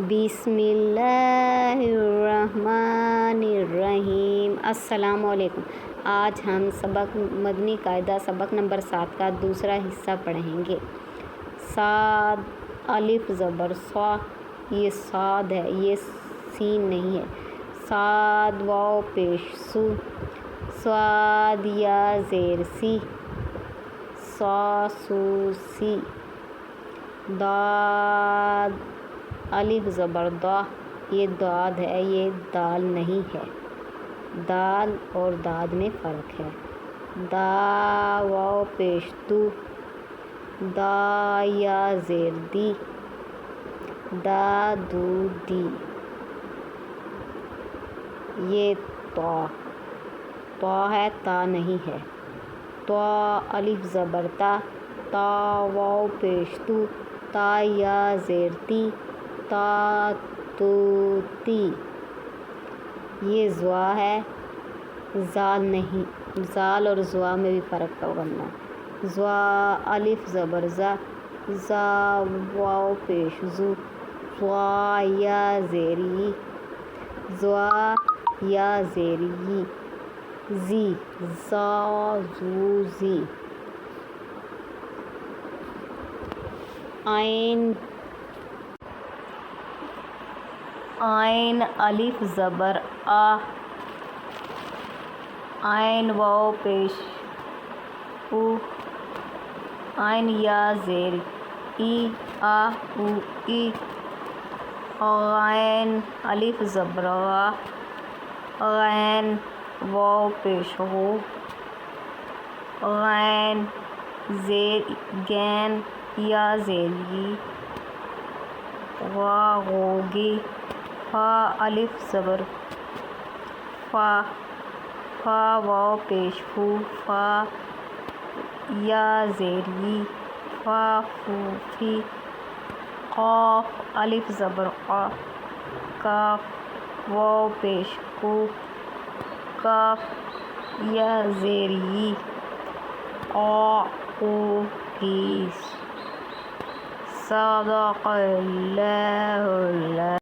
بسم اللہ الرحمن الرحیم۔ السلام علیکم۔ آج ہم سبق مدنی قاعدہ سبق نمبر 7 کا دوسرا حصہ پڑھیں گے۔ صاد الف زبر صا، یہ صاد ہے، یہ سین نہیں ہے۔ صاد واو پیش سو، صاد یا زیر سی، صا سو سی۔ داد الف زبر دا، یہ داد ہے، یہ دال نہیں ہے۔ دال اور داد میں فرق ہے۔ دا واو پیش دو، دا یا زیر دی، دا دو دی۔ یہ تا ہے، تا نہیں ہے۔ تا الف زبر تا، تا واو پیش تو، تا یا زیر تی، تا تو تی۔ یہ زوا ہے، زال نہیں۔ زال اور زوا میں بھی فرق کرنا ہے۔ زوا الف زبر زا، زا واو پیش زو، زوا یا زیر ی، زوا یا زیر ی، زی، زا زو زی۔ عین الف زبر آ، عین واو پیش او، عین یا زیر ای، آ او ای۔ غین الف زبر غا، غین واو پیش غو، غین گین یا زیر ی، غا غوگی۔ فا الف زبر فا، فا واو پیش فو، فا یا زیر ی، فا فو فی۔ قاف الف زبر قا، کاف واو پیش کو، کاف یا زیر ی، قا قو کی۔ صدق اللہ